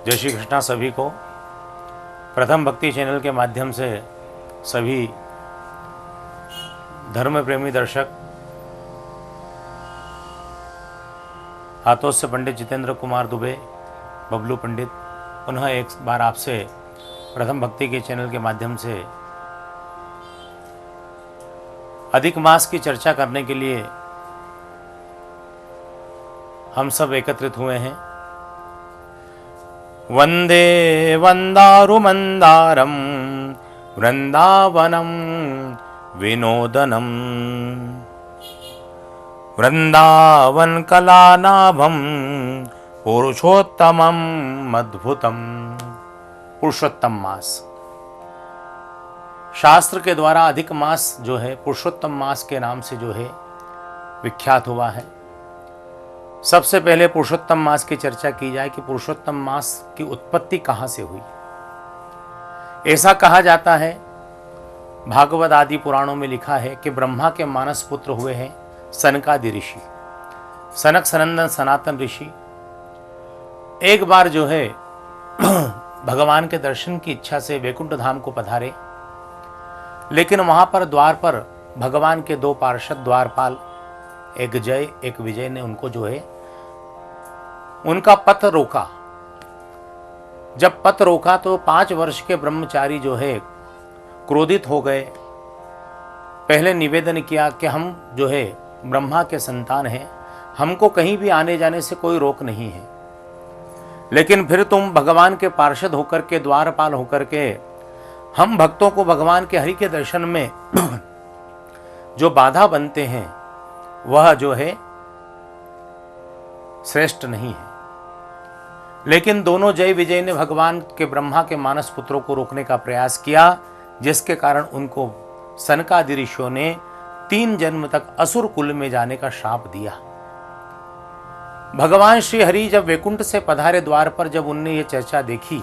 जय श्री कृष्णा सभी को। प्रथम भक्ति चैनल के माध्यम से सभी धर्म प्रेमी दर्शक, हाथों से पंडित जितेंद्र कुमार दुबे, बबलू पंडित, पुनः एक बार आपसे प्रथम भक्ति के चैनल के माध्यम से अधिक मास की चर्चा करने के लिए हम सब एकत्रित हुए हैं। वंदे वंदारुमंदारम वृंदावनम विनोदनम वृंदावन कलानाभम पुरुषोत्तमम अद्भुतम। पुरुषोत्तम मास, शास्त्र के द्वारा अधिक मास जो है पुरुषोत्तम मास के नाम से जो है विख्यात हुआ है। सबसे पहले पुरुषोत्तम मास की चर्चा की जाए कि पुरुषोत्तम मास की उत्पत्ति कहां से हुई। ऐसा कहा जाता है, भागवत आदि पुराणों में लिखा है कि ब्रह्मा के मानस पुत्र हुए हैं सनकादि ऋषि, सनक सनंदन सनातन ऋषि। एक बार जो है भगवान के दर्शन की इच्छा से वैकुंठ धाम को पधारे, लेकिन वहां पर द्वार पर भगवान के दो पार्षद द्वारपाल, एक जय एक विजय ने उनको जो है उनका पथ रोका। जब पथ रोका तो 5 वर्ष के ब्रह्मचारी जो है क्रोधित हो गए। पहले निवेदन किया कि हम जो है ब्रह्मा के संतान हैं, हमको कहीं भी आने जाने से कोई रोक नहीं है, लेकिन फिर तुम भगवान के पार्षद होकर के, द्वारपाल होकर के हम भक्तों को भगवान के हरि के दर्शन में जो बाधा बनते हैं वह जो है श्रेष्ठ नहीं है। लेकिन दोनों जय विजय ने भगवान के ब्रह्मा के मानस पुत्रों को रोकने का प्रयास किया, जिसके कारण उनको सनकादि ऋषियों ने 3 जन्म तक असुर कुल में जाने का श्राप दिया। भगवान श्री हरि जब वैकुंठ से पधारे द्वार पर, जब उनने ये चर्चा देखी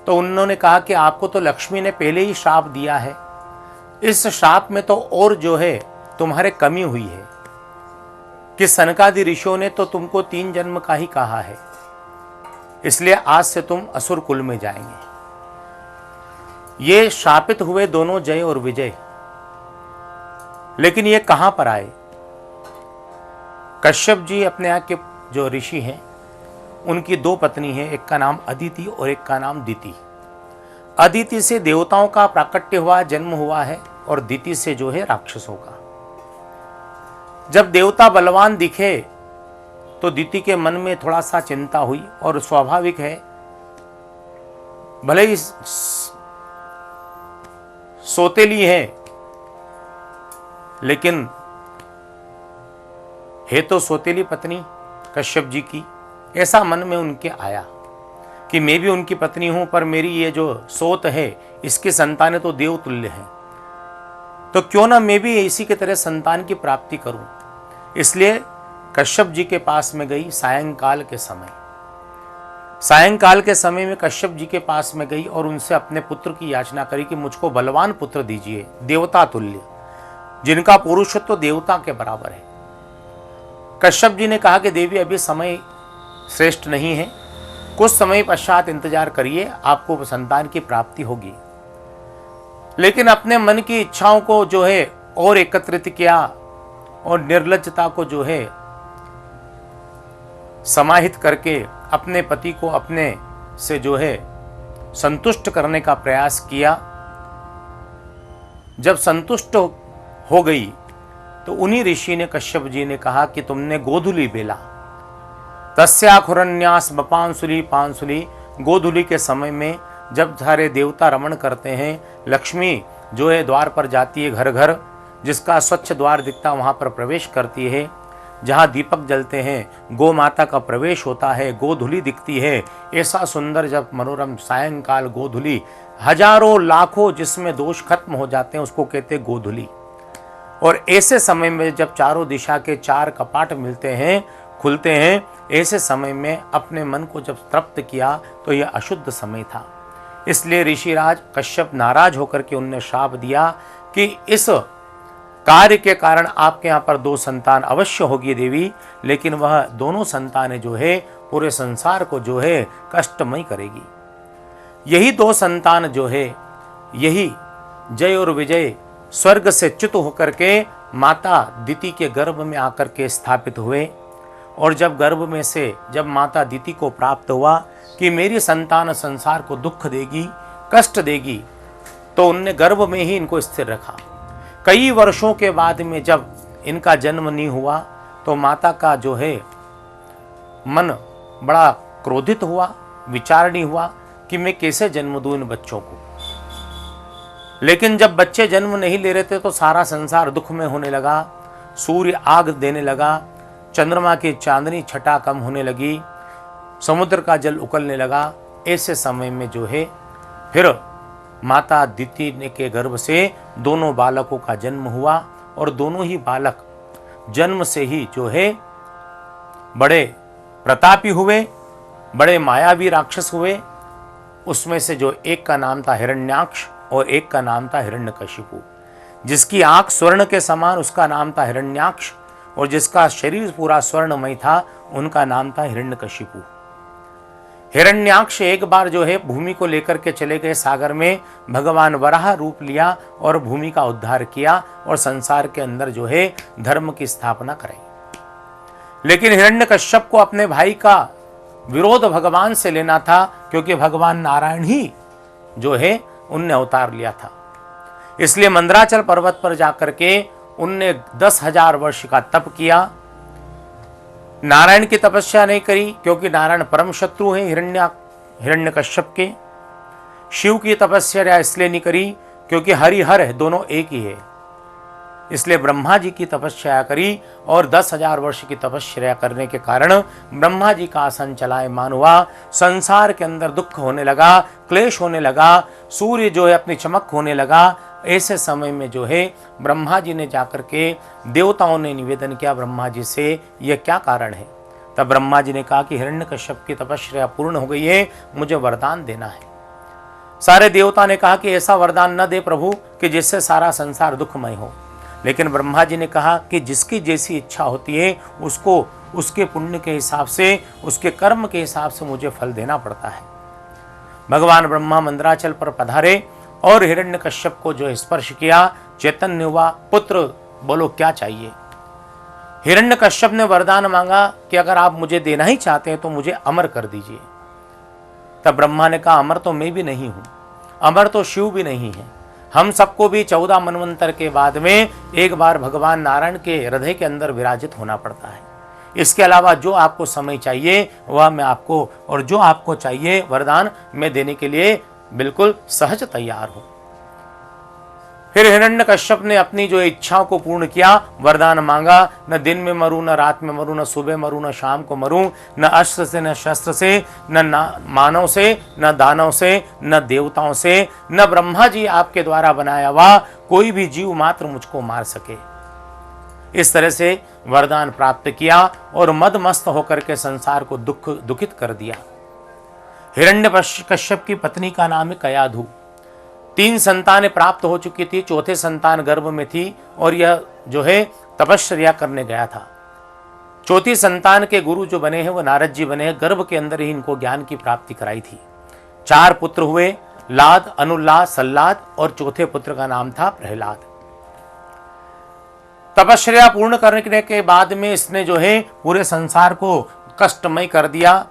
तो उन्होंने कहा कि आपको तो लक्ष्मी ने पहले ही श्राप दिया है, इस श्राप में तो और जो है तुम्हारे कमी हुई है कि सनकादि ऋषियों ने तो तुमको 3 जन्म का ही कहा है, इसलिए आज से तुम असुर कुल में जाएंगे। ये शापित हुए दोनों जय और विजय, लेकिन ये कहां पर आए। कश्यप जी अपने यहाँ के जो ऋषि हैं, उनकी 2 पत्नी हैं, एक का नाम अदिति और एक का नाम दिति। अदिति से देवताओं का प्राकट्य हुआ, जन्म हुआ है, और दिति से जो है राक्षसों का। जब देवता बलवान दिखे तो दिति के मन में थोड़ा सा चिंता हुई, और स्वाभाविक है, भले ही सोतेली है लेकिन है तो सोतेली पत्नी कश्यप जी की। ऐसा मन में उनके आया कि मैं भी उनकी पत्नी हूं, पर मेरी ये जो सोत है इसकी संतानें तो देवतुल्य हैं, तो क्यों ना मैं भी इसी की तरह संतान की प्राप्ति करूं। इसलिए कश्यप जी के पास में गई सायंकाल के समय। सायंकाल के समय में कश्यप जी के पास में गई और उनसे अपने पुत्र की याचना करी कि मुझको बलवान पुत्र दीजिए, देवता तुल्य, जिनका पुरुषत्व देवता के बराबर है। कश्यप जी ने कहा कि देवी अभी समय श्रेष्ठ नहीं है, कुछ समय पश्चात इंतजार करिए, आपको संतान की प्राप्ति होगी। लेकिन अपने मन की इच्छाओं को जो है और एकत्रित किया और निर्लज्जता को जो है समाहित करके अपने पति को अपने से जो है संतुष्ट करने का प्रयास किया। जब संतुष्ट हो गई तो उन्हीं ऋषि ने, कश्यप जी ने कहा कि तुमने गोधुली बेला, तस्याखुरन्यास बपांसुली पांसुली। गोधुली के समय में जब सारे देवता रमण करते हैं, लक्ष्मी जो है द्वार पर जाती है, घर घर जिसका स्वच्छ द्वार दिखता वहां पर प्रवेश करती है, जहां दीपक जलते हैं, गो माता का प्रवेश होता है, गोधुली दिखती है। ऐसा सुंदर जब मनोरम सायंकाल गोधुली, हजारों लाखों जिसमें दोष खत्म हो जाते हैं, उसको कहते हैं गोधुली। और ऐसे समय में जब चारों दिशा के 4 कपाट मिलते हैं, खुलते हैं, ऐसे समय में अपने मन को जब तृप्त किया तो यह अशुद्ध समय था। इसलिए ऋषिराज कश्यप नाराज होकर के उनने श्राप दिया कि इस कार्य के कारण आपके यहाँ पर 2 संतान अवश्य होगी देवी, लेकिन वह दोनों संतानें जो है पूरे संसार को जो है कष्टमय करेगी। यही 2 संतान जो है, यही जय और विजय स्वर्ग से च्युत होकर के माता दिति के गर्भ में आकर के स्थापित हुए। और जब गर्भ में से जब माता दिति को प्राप्त हुआ कि मेरी संतान संसार को दुख देगी, कष्ट देगी, तो उनने गर्भ में ही इनको स्थिर रखा। कई वर्षों के बाद में जब इनका जन्म नहीं हुआ तो माता का जो है मन बड़ा क्रोधित हुआ, विचार नहीं हुआ कि मैं कैसे जन्म दूं इन बच्चों को। लेकिन जब बच्चे जन्म नहीं ले रहे थे तो सारा संसार दुख में होने लगा, सूर्य आग देने लगा, चंद्रमा की चांदनी छटा कम होने लगी, समुद्र का जल उकलने लगा। ऐसे समय में जो है फिर माता दिति के गर्भ से दोनों बालकों का जन्म हुआ और दोनों ही बालक जन्म से ही जो है बड़े प्रतापी हुए, बड़े मायावी राक्षस हुए। उसमें से जो एक का नाम था हिरण्याक्ष और एक का नाम था हिरण्यकशिपु। जिसकी आंख स्वर्ण के समान उसका नाम था हिरण्याक्ष, और जिसका शरीर पूरा स्वर्णमय था उनका नाम था हिरण्यकशिपु। हिरण्याक्ष एक बार जो है भूमि को लेकर के चले गए सागर में, भगवान वराह रूप लिया और भूमि का उद्धार किया और संसार के अंदर जो है धर्म की स्थापना कराई। लेकिन हिरण्यकश्यप को अपने भाई का विरोध भगवान से लेना था, क्योंकि भगवान नारायण ही जो है उनने अवतार लिया था। इसलिए मंदराचल पर्वत पर जाकर के उनने 10,000 वर्ष का तप किया। नारायण की तपस्या नहीं करी, क्योंकि नारायण परम शत्रु हैं हिरण्यकश्यप के। शिव की तपस्या इसलिए नहीं करी क्योंकि हरिहर है, दोनों एक ही है। इसलिए ब्रह्मा जी की तपस्या करी, और 10,000 वर्ष की तपस्या करने के कारण ब्रह्मा जी का आसन चलायमान हुआ। संसार के अंदर दुख होने लगा, क्लेश होने लगा, सूर्य जो है अपनी चमक होने लगा। ऐसे समय में जो है ब्रह्मा जी ने जाकर के देवताओं ने निवेदन किया ब्रह्मा जी से, यह क्या कारण है। तब ब्रह्मा जी ने कहा कि हिरण्यकश्यप की तपस्या पूर्ण हो गई है, मुझे वरदान देना है। सारे देवता ने कहा कि ऐसा वरदान न दे प्रभु कि जिससे सारा संसार दुखमय हो। लेकिन ब्रह्मा जी ने कहा कि जिसकी जैसी इच्छा होती है उसको उसके पुण्य के हिसाब से, उसके कर्म के हिसाब से मुझे फल देना पड़ता है। भगवान ब्रह्मा मंदराचल पर पधारे और हिरण्यकश्यप को जो स्पर्श किया, चैतन्य हुआ। पुत्र बोलो क्या चाहिए। हिरण्यकश्यप ने वरदान मांगा कि अगर आप मुझे देना ही चाहते हैं तो मुझे अमर कर दीजिए। तब ब्रह्मा ने कहा अमर तो मैं भी नहीं हूं, अमर तो शिव भी नहीं है। हम सबको भी 14 मनवंतर के बाद में एक बार भगवान नारायण के हृदय के अंदर विराजित होना पड़ता है। इसके अलावा जो आपको समय चाहिए वह मैं आपको, और जो आपको चाहिए वरदान मैं देने के लिए बिल्कुल सहज तैयार हूं। फिर हिरण्यकश्यप ने अपनी जो इच्छाओं को पूर्ण किया, वरदान मांगा, न दिन में मरूं, न रात में मरूं, न सुबह मरूं, न शाम को मरूं, न अस्त्र से, न शस्त्र से, न मानव से, न दानव से, न देवताओं से, न ब्रह्मा जी आपके द्वारा बनाया हुआ कोई भी जीव मात्र मुझको मार सके। इस तरह से वरदान प्राप्त किया और मदमस्त होकर के संसार को दुखित कर दिया। हिरण्यकश्यप की पत्नी का नाम है कयाधु। 3 संतानें प्राप्त हो चुकी थी, चौथे संतान गर्भ में थी और यह जो है तपश्चर्या करने गया था। चौथी संतान के गुरु जो बने हैं वो नारद जी बने हैं। गर्भ के अंदर ही इनको ज्ञान की प्राप्ति कराई थी। 4 पुत्र हुए, लाद, अनुल्लाद, सल्लाद, और चौथे पुत्र का नाम था प्रहलाद। तपश्चर्या पूर्ण करने के बाद में इसने जो है पूरे संसार को कष्टमय कर दिया।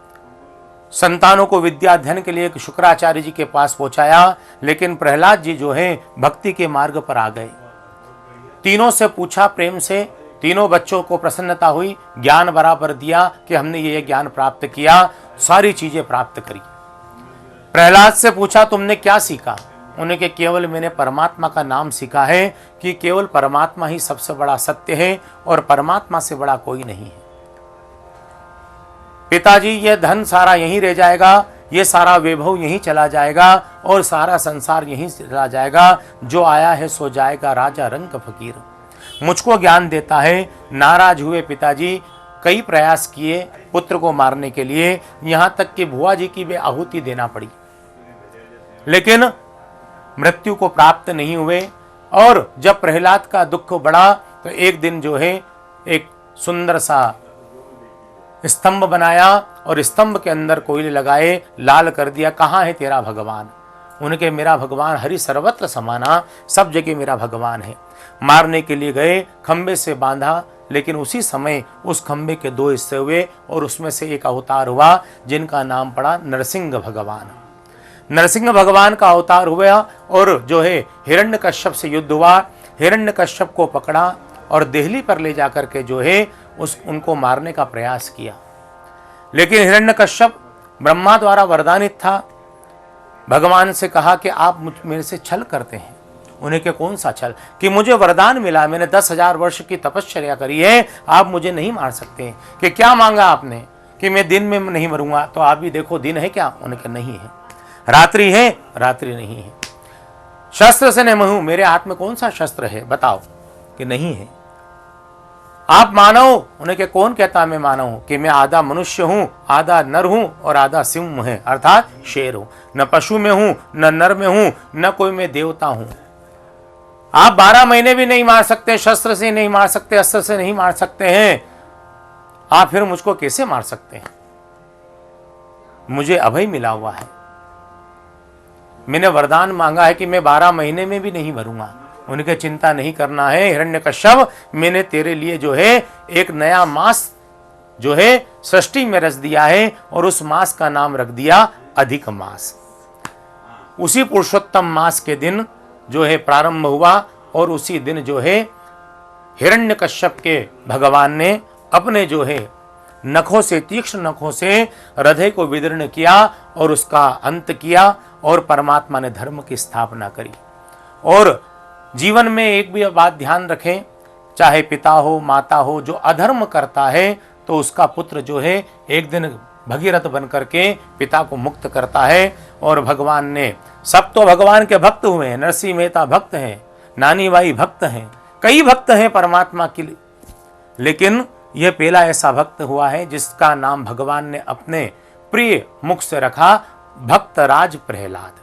संतानों को विद्या अध्ययन के लिए शुक्राचार्य जी के पास पहुंचाया, लेकिन प्रहलाद जी जो है भक्ति के मार्ग पर आ गए। तीनों से पूछा प्रेम से, तीनों बच्चों को प्रसन्नता हुई, ज्ञान बराबर दिया कि हमने ये ज्ञान प्राप्त किया, सारी चीजें प्राप्त करी। प्रहलाद से पूछा तुमने क्या सीखा। उन्हें कि केवल मैंने परमात्मा का नाम सीखा है, कि केवल परमात्मा ही सबसे बड़ा सत्य है और परमात्मा से बड़ा कोई नहीं है। पिताजी ये धन सारा यहीं रह जाएगा, ये सारा वैभव यहीं चला जाएगा और सारा संसार यहीं चला जाएगा। जो आया है सो जाएगा, राजा रंग फकीर। मुझको ज्ञान देता है। नाराज हुए पिताजी, कई प्रयास किए पुत्र को मारने के लिए, यहाँ तक कि बुआ जी की भी आहुति देना पड़ी, लेकिन मृत्यु को प्राप्त नहीं हुए। और जब प्रहलाद का दुख बढ़ा तो एक दिन जो है एक सुंदर सा स्तंभ बनाया और स्तंभ के अंदर कोयले लगाए, लाल कर दिया। कहाँ है तेरा भगवान? उनके मेरा भगवान हरि सर्वत्र समाना, सब जगह मेरा भगवान है। मारने के लिए गए, खंबे से बांधा, लेकिन उसी समय उस खंबे के दो हिस्से हुए और उसमें से एक अवतार हुआ जिनका नाम पड़ा नरसिंह भगवान। नरसिंह भगवान का अवतार हुआ और जो है हिरण्यकश्यप से युद्ध हुआ। हिरण्यकश्यप को पकड़ा और देहली पर ले जाकर के जो है उनको मारने का प्रयास किया। लेकिन हिरण्यकश्यप ब्रह्मा द्वारा वरदानित था। भगवान से कहा कि आप मेरे से छल करते हैं। उन्हें के कौन सा छल, कि मुझे वरदान मिला, मैंने 10,000 वर्ष की तपश्चर्या करी है, आप मुझे नहीं मार सकते। कि क्या मांगा आपने? कि मैं दिन में नहीं मरूंगा। तो आप भी देखो दिन है क्या? उन्हें के नहीं है। रात्रि है? रात्रि नहीं है। शस्त्र से नहीं हूं, मेरे हाथ में कौन सा शस्त्र है बताओ? कि नहीं है। आप मानव? उन्हें के कौन कहता मैं मानव हूं? कि मैं आधा मनुष्य हूं, आधा नर हूं और आधा सिंह है, अर्थात शेर हूं। न पशु में हूं, न नर में हूं, न कोई मैं देवता हूं। आप 12 महीने भी नहीं मार सकते, शस्त्र से नहीं मार सकते, अस्त्र से नहीं मार सकते हैं, आप फिर मुझको कैसे मार सकते हैं? मुझे अभय मिला हुआ है। मैंने वरदान मांगा है कि मैं 12 महीने में भी नहीं मरूंगा। उनके चिंता नहीं करना है हिरण्यकश्यप, मैंने तेरे लिए जो है एक नया मास जो है सृष्टि में रच दिया है और उस मास का नाम रख दिया अधिक मास। उसी पुरुषोत्तम मास के दिन जो है प्रारंभ हुआ और उसी दिन जो है हिरण्यकश्यप के भगवान ने अपने जो है नखों से, तीक्ष्ण नखों से हृदय को विदीर्ण किया और उसका अंत किया और परमात्मा ने धर्म की स्थापना करी। और जीवन में एक भी बात ध्यान रखें, चाहे पिता हो, माता हो, जो अधर्म करता है तो उसका पुत्र जो है एक दिन भगीरथ बन करके पिता को मुक्त करता है। और भगवान ने, सब तो भगवान के भक्त हुए हैं, नरसिंह मेहता भक्त हैं, नानी बाई भक्त हैं, कई भक्त हैं परमात्मा के लिए, लेकिन यह पहला ऐसा भक्त हुआ है जिसका नाम भगवान ने अपने प्रिय मुख से रखा, भक्तराज प्रहलाद।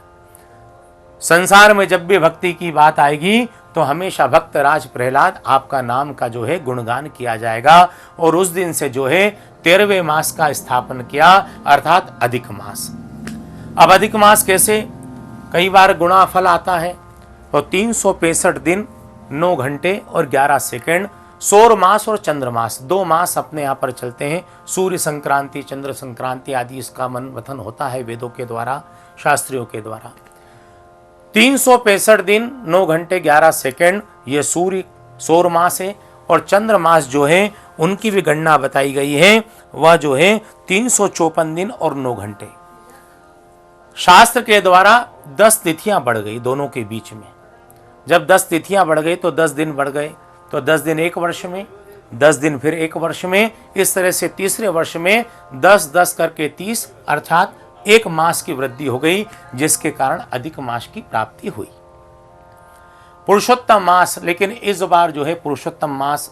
संसार में जब भी भक्ति की बात आएगी तो हमेशा भक्तराज प्रहलाद आपका नाम का जो है गुणगान किया जाएगा। और उस दिन से जो है 13वें मास का स्थापन किया, अर्थात अधिक मास। अब अधिक मास कैसे? कई बार गुणा फल आता है तो 365 दिन 9 घंटे और 11 सेकेंड, सौर मास और चंद्र मास, 2 मास अपने यहाँ पर चलते हैं। सूर्य संक्रांति, चंद्र संक्रांति आदि इसका मनन होता है वेदों के द्वारा, शास्त्रियों के द्वारा। 365 दिन 9 घंटे 11 सेकेंड ये सूर्य सौर मास है। और चंद्र मास जो है उनकी भी गणना बताई गई है, वह जो है 354 दिन और 9 घंटे। शास्त्र के द्वारा 10 तिथियां बढ़ गई दोनों के बीच में। जब 10 तिथियां बढ़ गई तो 10 दिन बढ़ गए, तो 10 दिन एक वर्ष में, 10 दिन फिर एक वर्ष में, इस तरह से तीसरे वर्ष में 10-10 करके 30, अर्थात एक मास की वृद्धि हो गई, जिसके कारण अधिक मास की प्राप्ति हुई। पुरुषोत्तम मास, लेकिन इस बार जो है पुरुषोत्तम मास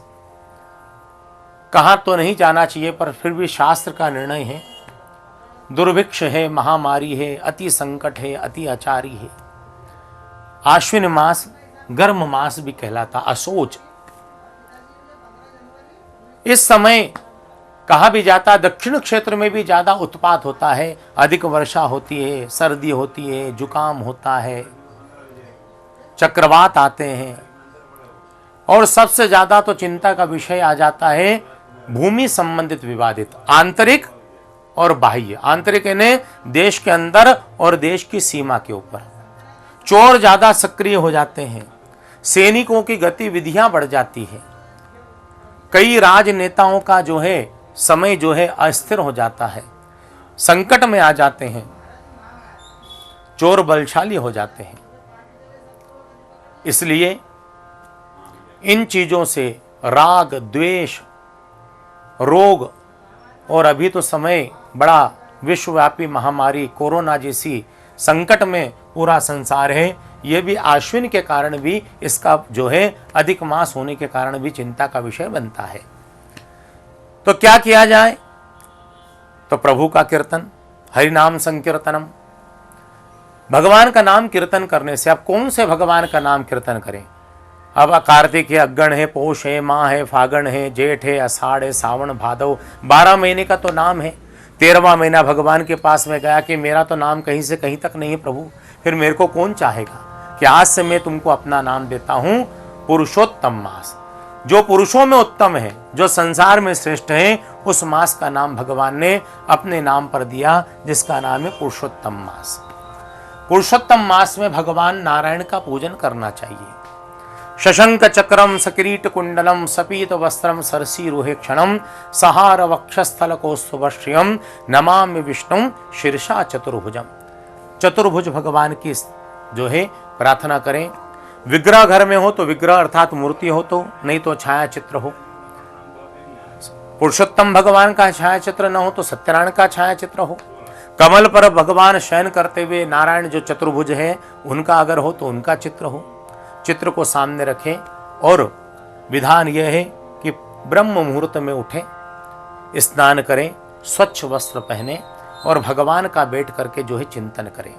कहां तो नहीं जाना चाहिए, पर फिर भी शास्त्र का निर्णय है। दुर्भिक्ष है, महामारी है, अति संकट है, अति आचारी है। आश्विन मास गर्म मास भी कहलाता, असोच। इस समय कहा भी जाता दक्षिण क्षेत्र में भी ज्यादा उत्पात होता है, अधिक वर्षा होती है, सर्दी होती है, जुकाम होता है, चक्रवात आते हैं। और सबसे ज्यादा तो चिंता का विषय आ जाता है भूमि संबंधित विवादित, आंतरिक और बाह्य। आंतरिक यानी देश के अंदर और देश की सीमा के ऊपर चोर ज्यादा सक्रिय हो जाते हैं, सैनिकों की गतिविधियां बढ़ जाती है, कई राजनेताओं का जो है समय जो है अस्थिर हो जाता है, संकट में आ जाते हैं, चोर बलशाली हो जाते हैं। इसलिए इन चीजों से राग, द्वेष, रोग, और अभी तो समय बड़ा विश्वव्यापी महामारी कोरोना जैसी संकट में पूरा संसार है, यह भी आश्विन के कारण भी, इसका जो है अधिक मास होने के कारण भी चिंता का विषय बनता है। तो क्या किया जाए? तो प्रभु का कीर्तन, हरिनाम संकीर्तनम, भगवान का नाम कीर्तन करने से। अब कौन से भगवान का नाम कीर्तन करें? अब कार्तिक है, अग्गण है, पोष है, माह है, फागण है, जेठ है, आषाढ़ है, सावन, भादव, 12 महीने का तो नाम है। 13वां महीना भगवान के पास में गया कि मेरा तो नाम कहीं से कहीं तक नहीं है प्रभु, फिर मेरे को कौन चाहेगा कि आज से मैं तुमको अपना नाम देता हूं पुरुषोत्तम मास। जो पुरुषों में उत्तम है, जो संसार में श्रेष्ठ है, उस मास का नाम भगवान ने अपने नाम पर दिया, जिसका नाम है पुरुषोत्तम मास। पुरुषोत्तम मास में भगवान नारायण का पूजन करना चाहिए। शशंक चक्रम सकिरीट कुंडलम सपीत वस्त्रम सरसी रुहे क्षणम सहार वक्षस्थल कौस्तुभश्रियम नमामि विष्णु शीर्षा चतुर्भुजम। चतुर्भुज भगवान की जो है प्रार्थना करें। विग्रह घर में हो तो विग्रह अर्थात मूर्ति हो तो, नहीं तो छाया चित्र हो। पुरुषोत्तम भगवान का छाया चित्र न हो तो सत्यनारायण का छाया चित्र हो। कमल पर भगवान शयन करते हुए नारायण जो चतुर्भुज है उनका अगर हो तो उनका चित्र हो। चित्र को सामने रखें और विधान यह है कि ब्रह्म मुहूर्त में उठें, स्नान करें, स्वच्छ वस्त्र पहने और भगवान का बैठ करके जो है चिंतन करें।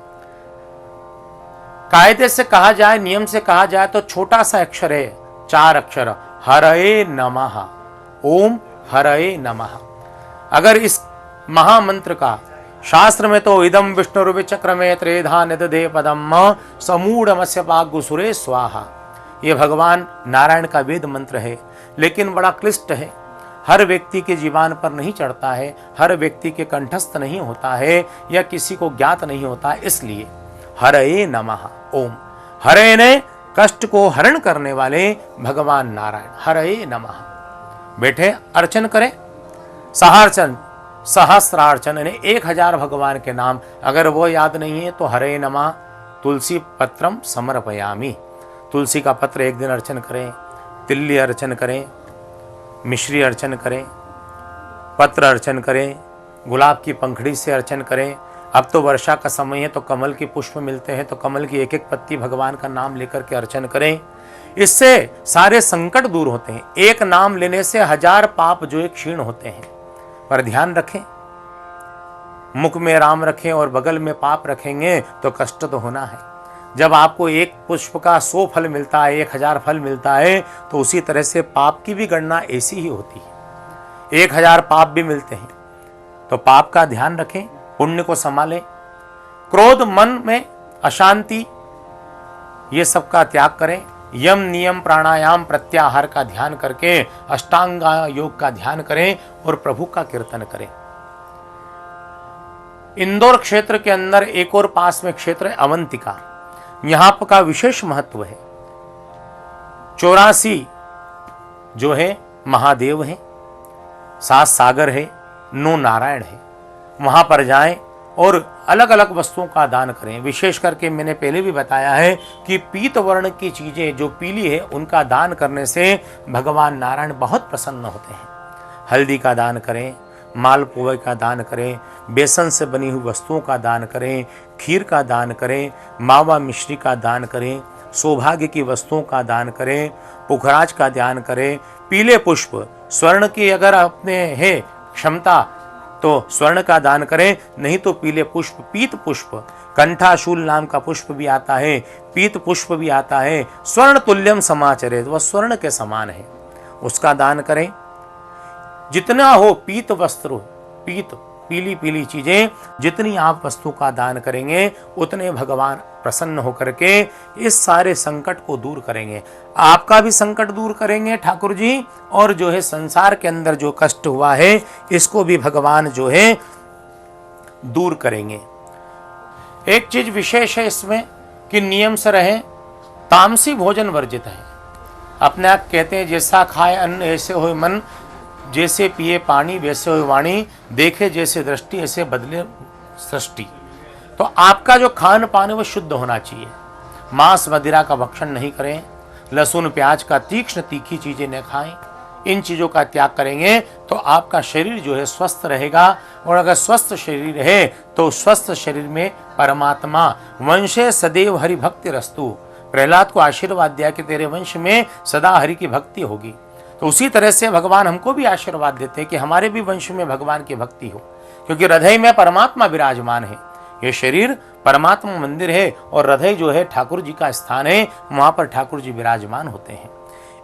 कायदे से कहा जाए, नियम से कहा जाए तो छोटा सा अक्षर है, 4 अक्षर, हरये नमः, ओम हरये नमः। अगर इस महामंत्र का शास्त्र में तो इदम विष्णु चक्र में त्रेधा निदधे पदम समूढ़मस्य पागुसुरे स्वाहा, ये भगवान नारायण का वेद मंत्र है, लेकिन बड़ा क्लिष्ट है, हर व्यक्ति के जीवान पर नहीं चढ़ता है, हर व्यक्ति के कंठस्थ नहीं होता है या किसी को ज्ञात नहीं होता। इसलिए हरये नमः ओम, हरे ने कष्ट को हरण करने वाले भगवान नारायण, हरये नमः। बैठे अर्चन करें, सहार्चन सहस्रार्चन यानी 1000 भगवान के नाम। अगर वो याद नहीं है तो हरे नमः तुलसी पत्रम समर्पयामि, तुलसी का पत्र एक दिन अर्चन करें, तिल्ली अर्चन करें, मिश्री अर्चन करें, पत्र अर्चन करें, गुलाब की पंखड़ी से अर्चन करें। अब तो वर्षा का समय है तो कमल के पुष्प मिलते हैं, तो कमल की एक एक पत्ती भगवान का नाम लेकर के अर्चन करें। इससे सारे संकट दूर होते हैं। एक नाम लेने से 1000 पाप जो एक क्षीण होते हैं। पर ध्यान रखें, मुख में राम रखें और बगल में पाप रखेंगे तो कष्ट तो होना है। जब आपको एक पुष्प का 100 फल मिलता है, 1000 फल मिलता है, तो उसी तरह से पाप की भी गणना ऐसी ही होती है। 1000 पाप भी मिलते हैं, तो पाप का ध्यान रखें, पुण्य को संभालें। क्रोध, मन में अशांति, ये सब का त्याग करें। यम नियम प्राणायाम प्रत्याहार का ध्यान करके अष्टांग योग का ध्यान करें और प्रभु का कीर्तन करें। इंदौर क्षेत्र के अंदर एक और पास में क्षेत्र है अवंतिका, यहां का विशेष महत्व है। 84 जो है महादेव है, 7 सागर है, 9 नारायण है। वहां पर जाएं और अलग अलग वस्तुओं का दान करें। विशेष करके मैंने पहले भी बताया है कि पीत वर्ण की चीजें जो पीली है उनका दान करने से भगवान नारायण बहुत प्रसन्न होते हैं। हल्दी का दान करें, मालपुए का दान करें, बेसन से बनी हुई वस्तुओं का दान करें, खीर का दान करें, मावा मिश्री का दान करें, सौभाग्य की वस्तुओं का दान करें, पुखराज का दान करें। पीले पुष्प, स्वर्ण की अगर अपने है क्षमता तो स्वर्ण का दान करें, नहीं तो पीले पुष्प, पीत पुष्प, कंठाशूल नाम का पुष्प भी आता है, पीत पुष्प भी आता है। स्वर्ण तुल्यम समाचरे, वह स्वर्ण के समान है, उसका दान करें। जितना हो पीत वस्त्र, पीत पीली पीली चीजें, जितनी आप वस्तु का दान करेंगे उतने भगवान प्रसन्न होकर के इस सारे संकट को दूर करेंगे। आपका भी संकट दूर करेंगे ठाकुर जी, और जो है संसार के अंदर जो कष्ट हुआ है इसको भी भगवान जो है दूर करेंगे। एक चीज विशेष है इसमें कि नियम से रहें, तामसी भोजन वर्जित है। अपने आप कहते हैं जैसा खाए अन्न ऐसे हो मन, जैसे पिए पानी वैसे हो वाणी, देखे जैसे दृष्टि ऐसे बदले सृष्टि। तो आपका जो खान पान है वो शुद्ध होना चाहिए। मांस मदिरा का भक्षण नहीं करें, लहसुन प्याज का तीक्ष्ण तीखी चीजें न खाएं। इन चीजों का त्याग करेंगे तो आपका शरीर जो है स्वस्थ रहेगा, और अगर स्वस्थ शरीर रहे तो स्वस्थ शरीर में परमात्मा वंशे सदैव हरि भक्ति रस्तु, प्रहलाद को आशीर्वाद दिया कि तेरे वंश में सदा हरि की भक्ति होगी। तो उसी तरह से भगवान हमको भी आशीर्वाद देते हैं कि हमारे भी वंश में भगवान की भक्ति हो, क्योंकि हृदय में परमात्मा विराजमान है। ये शरीर परमात्मा मंदिर है और हृदय जो है ठाकुर जी का स्थान है, वहां पर ठाकुर जी विराजमान होते हैं।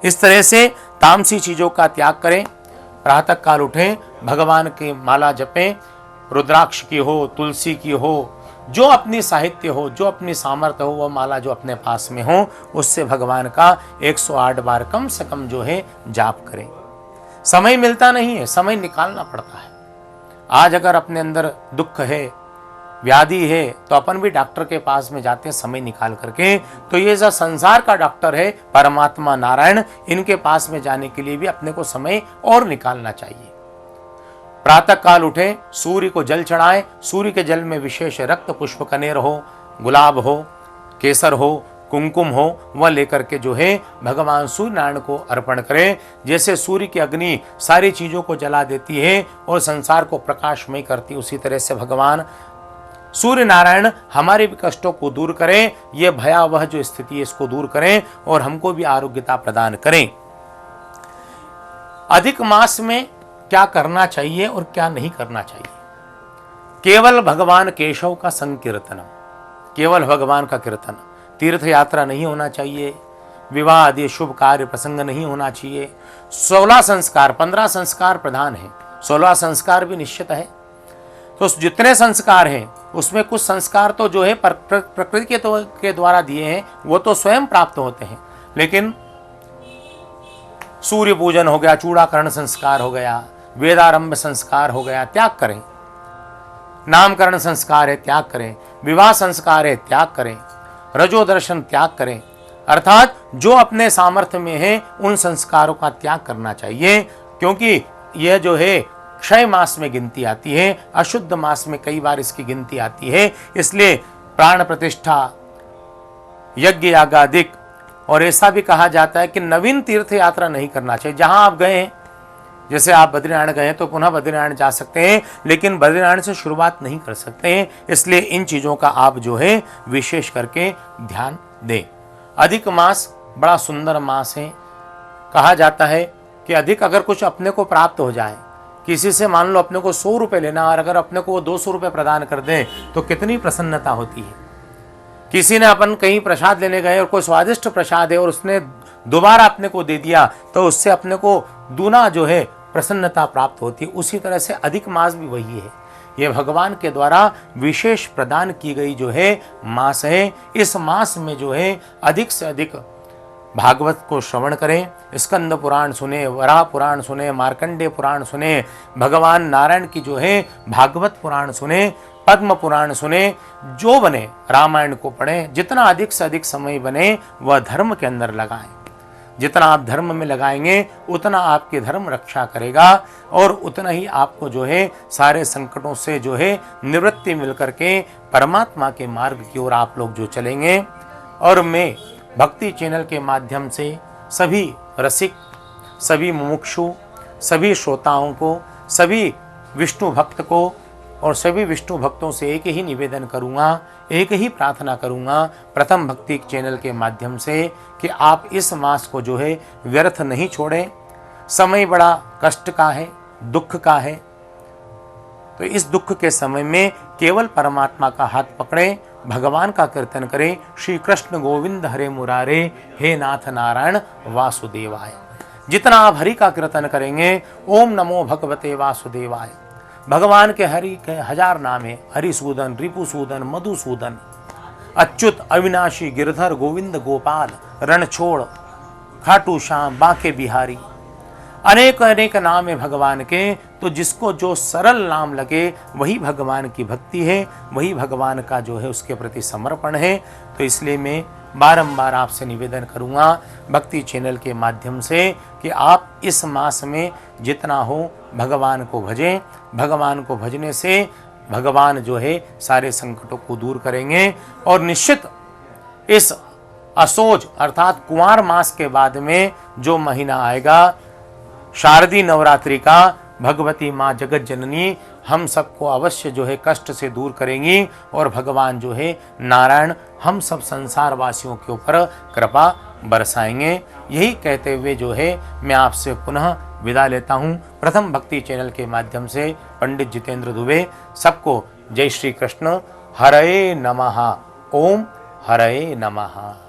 इस तरह से तामसी चीजों का त्याग करें, प्रातः काल उठें, भगवान की माला जपें, रुद्राक्ष की हो, तुलसी की हो, जो अपनी साहित्य हो, जो अपनी सामर्थ्य हो, वह माला जो अपने पास में हो, उससे भगवान का 108 बार कम से कम जो है जाप करें। समय मिलता नहीं है, समय निकालना पड़ता है। आज अगर अपने अंदर दुख है, व्याधि है, तो अपन भी डॉक्टर के पास में जाते हैं समय निकाल करके। तो ये जो संसार का डॉक्टर है परमात्मा नारायण, इनके पास में जाने के लिए भी अपने को समय और निकालना चाहिए। प्रातः काल उठे, सूर्य को जल चढ़ाएं, सूर्य के जल में विशेष रक्त पुष्प कनेर हो, गुलाब हो, केसर हो, कुमकुम हो, वह लेकर के जो है भगवान सूर्य नारायण को अर्पण करें। जैसे सूर्य की अग्नि सारी चीजों को जला देती है और संसार को प्रकाशमय करती, उसी तरह से भगवान सूर्य नारायण हमारे भी कष्टों को दूर करें, यह भयावह जो स्थिति है इसको दूर करें और हमको भी आरोग्यता प्रदान करें। अधिक मास में क्या करना चाहिए और क्या नहीं करना चाहिए? केवल भगवान केशव का संकीर्तन, केवल भगवान का कीर्तन, तीर्थ यात्रा नहीं होना चाहिए, विवाह आदि शुभ कार्य प्रसंग नहीं होना चाहिए। 16 संस्कार, 15 संस्कार प्रधान है, 16 संस्कार भी निश्चित है। तो जितने संस्कार हैं उसमें कुछ संस्कार तो जो है प्रकृति के द्वारा दिए हैं, वो तो स्वयं प्राप्त होते हैं। लेकिन सूर्य पूजन हो गया, चूड़ाकरण संस्कार हो गया, वेदारंभ संस्कार हो गया, त्याग करें। नामकरण संस्कार है, त्याग करें। विवाह संस्कार है, त्याग करें। रजो दर्शन त्याग करें। अर्थात जो अपने सामर्थ्य में है उन संस्कारों का त्याग करना चाहिए, क्योंकि यह जो है क्षय मास में गिनती आती है, अशुद्ध मास में कई बार इसकी गिनती आती है। इसलिए प्राण प्रतिष्ठा, यज्ञ यागादिक, और ऐसा भी कहा जाता है कि नवीन तीर्थ यात्रा नहीं करना चाहिए। जहां आप गए हैं, जैसे आप बद्रीनारायण गए तो पुनः बद्रीनारायण जा सकते हैं, लेकिन बद्रीनारायण से शुरुआत नहीं कर सकते हैं। इसलिए इन चीजों का आप जो है विशेष करके ध्यान दें। अधिक मास बड़ा सुंदर मास है। कहा जाता है कि अधिक अगर कुछ अपने को प्राप्त हो जाए, किसी से मान लो अपने को 100 रुपये लेना, और अगर अपने को वो 200 रुपये प्रदान कर दें तो कितनी प्रसन्नता होती है। किसी ने अपन कहीं प्रसाद लेने गए और कोई स्वादिष्ट प्रसाद है और उसने दोबारा अपने को दे दिया, तो उससे अपने को दूना जो है प्रसन्नता प्राप्त होती है। उसी तरह से अधिक मास भी वही है। ये भगवान के द्वारा विशेष प्रदान की गई जो है मास है। इस मास में जो है अधिक से अधिक भागवत को श्रवण करें, स्कंद पुराण सुने, वराह पुराण सुने, मार्कंडेय पुराण सुने, भगवान नारायण की जो है भागवत पुराण सुने, पद्म पुराण सुने, जो बने रामायण को पढ़ें। जितना अधिक से अधिक समय बने वह धर्म के अंदर लगाएं। जितना आप धर्म में लगाएंगे उतना आपके धर्म रक्षा करेगा और उतना ही आपको जो है सारे संकटों से जो है निवृत्ति मिल करके परमात्मा के मार्ग की ओर आप लोग जो चलेंगे। और मैं भक्ति चैनल के माध्यम से सभी रसिक, सभी मुमुक्षु, सभी श्रोताओं को, सभी विष्णु भक्त को और सभी विष्णु भक्तों से एक ही निवेदन करूंगा, एक ही प्रार्थना करूंगा प्रथम भक्ति चैनल के माध्यम से कि आप इस मास को जो है व्यर्थ नहीं छोड़ें। समय बड़ा कष्ट का है, दुख का है, तो इस दुख के समय में केवल परमात्मा का हाथ पकड़ें, भगवान का कीर्तन करें। श्री कृष्ण गोविंद हरे मुरारे, हे नाथ नारायण वासुदेवाय। जितना आप हरि का कीर्तन करेंगे, ओम नमो भगवते वासुदेवाय। भगवान के हरि के 1000 नाम है, हरिसूदन, रिपुसूदन, मधुसूदन, अच्युत, अविनाशी, गिरधर, गोविंद, गोपाल, रणछोड़, खाटू श्याम, बांके बिहारी, अनेक अनेक नाम है भगवान के। तो जिसको जो सरल नाम लगे वही भगवान की भक्ति है, वही भगवान का जो है उसके प्रति समर्पण है। तो इसलिए मैं बारंबार आपसे निवेदन करूंगा भक्ति चैनल के माध्यम से कि आप इस मास में जितना हो भगवान को भजें। भगवान को भजने से भगवान जो है सारे संकटों को दूर करेंगे। और निश्चित इस असोज अर्थात कुंवार मास के बाद में जो महीना आएगा शारदीय नवरात्रि का, भगवती माँ जगत जननी हम सबको अवश्य जो है कष्ट से दूर करेंगी और भगवान जो है नारायण हम सब संसार वासियों के ऊपर कृपा बरसाएंगे। यही कहते हुए जो है मैं आपसे पुनः विदा लेता हूँ प्रथम भक्ति चैनल के माध्यम से। पंडित जितेंद्र दुबे। सबको जय श्री कृष्ण, हरये नमः। ओम हरये नमः।